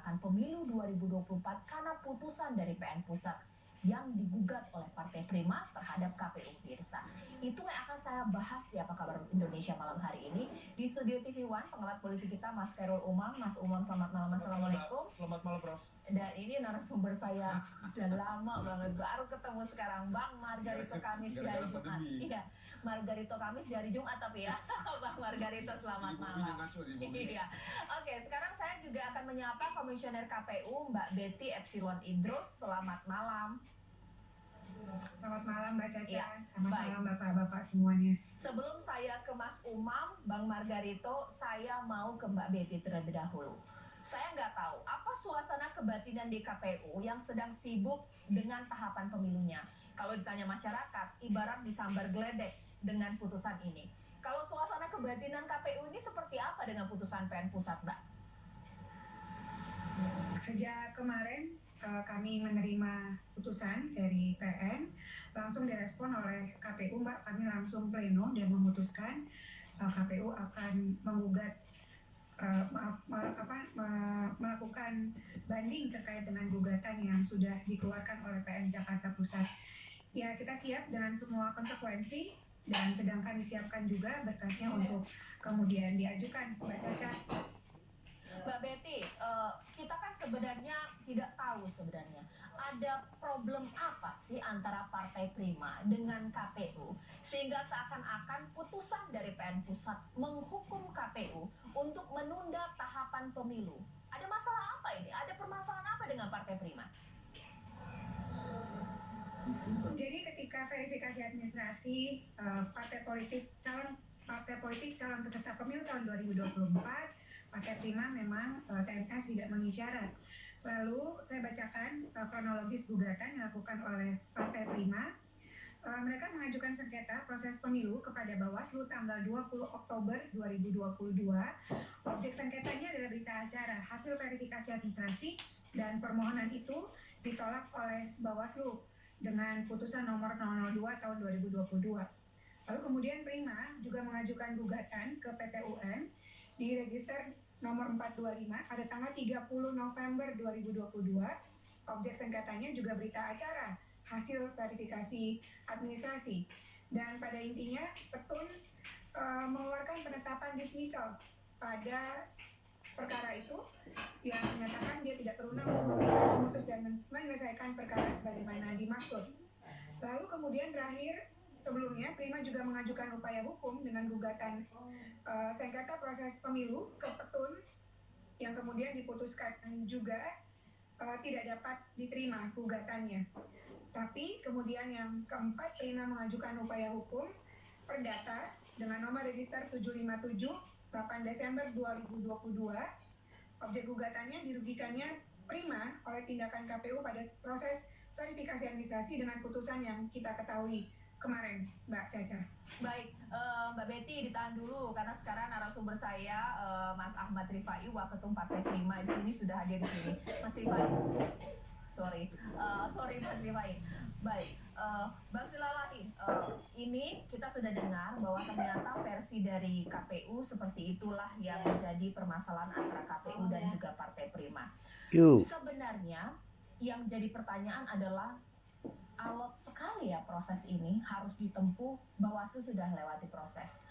akan pemilu 2024 karena putusan dari PN Pusat yang digugat oleh Partai Prima terhadap KPU Pemirsa. Itu yang akan saya bahas di Apa Kabar Indonesia malam hari ini. Di studio TV One, pengamat politik kita Mas Khairul Umam. Mas Umam, selamat malam. Assalamualaikum. Selamat malam, Prof. Dan ini narasumber saya udah lama banget, baru ketemu sekarang, Bang Margarito Kamis di hari Jumat. Iya, Margarito Kamis di hari Jumat tapi ya. Bang Margarito, selamat malam. Iya. Oke, sekarang saya juga akan menyapa Komisioner KPU Mbak Betty Epsilon Idrus. Selamat malam. Selamat malam Mbak Caca, ya, selamat malam Bapak-Bapak semuanya. Sebelum saya ke Mas Umam, Bang Margarito, saya mau ke Mbak Betty terlebih dahulu. Saya nggak tahu apa suasana kebatinan di KPU yang sedang sibuk dengan tahapan pemilunya. Kalau ditanya masyarakat, ibarat disambar geledek dengan putusan ini. Kalau suasana kebatinan KPU ini seperti apa dengan putusan PN Pusat, Mbak? Sejak kemarin kami menerima putusan dari PN, langsung direspon oleh KPU, Mbak. Kami langsung pleno dan memutuskan KPU akan menggugat melakukan banding terkait dengan gugatan yang sudah dikeluarkan oleh PN Jakarta Pusat. Ya, kita siap dengan semua konsekuensi dan sedang kami siapkan juga berkasnya untuk kemudian diajukan, Mbak Caca. Mbak Betty, kita kan sebenarnya tidak tahu sebenarnya ada problem apa sih antara Partai Prima dengan KPU sehingga seakan-akan putusan dari PN Pusat menghukum KPU untuk menunda tahapan pemilu. Ada masalah apa ini? Ada permasalahan apa dengan Partai Prima? Jadi ketika verifikasi administrasi partai politik calon peserta pemilu tahun 2024, Partai Prima memang TNS tidak memenuhi syarat. Lalu saya bacakan kronologis gugatan yang dilakukan oleh Partai Prima. Mereka mengajukan sengketa proses pemilu kepada Bawaslu tanggal 20 Oktober 2022. Objek sengketanya adalah berita acara hasil verifikasi administrasi dan permohonan itu ditolak oleh Bawaslu dengan putusan nomor 002 tahun 2022. Lalu kemudian Prima juga mengajukan gugatan ke PT UN di register nomor 425 pada tanggal 30 November 2022. Objek sengketanya juga berita acara hasil verifikasi administrasi. Dan pada intinya Petun mengeluarkan penetapan dismissal pada perkara itu yang menyatakan dia tidak berwenang untuk memutus dan menyelesaikan perkara sebagaimana dimaksud. Lalu kemudian terakhir sebelumnya Prima juga mengajukan upaya hukum dengan gugatan sengketa proses pemilu ke Petun yang kemudian diputuskan juga tidak dapat diterima gugatannya. Tapi kemudian yang keempat, Prima mengajukan upaya hukum perdata dengan nomor register 757 8 Desember 2022. Objek gugatannya dirugikannya Prima oleh tindakan KPU pada proses verifikasi administrasi dengan putusan yang kita ketahui kemarin, Mbak Caca. Baik, Mbak Betty ditahan dulu karena sekarang narasumber saya Mas Ahmad Rifai, Waketum Partai Prima di sini sudah hadir di sini. Mas Rifai, sorry Mas Rifai. Baik, Bang Silalahi, ini kita sudah dengar bahwa ternyata versi dari KPU seperti itulah yang menjadi permasalahan antara KPU dan juga Partai Prima. Sebenarnya yang jadi pertanyaan adalah alot sekali ya proses ini harus ditempuh, Bawaslu sudah lewati proses.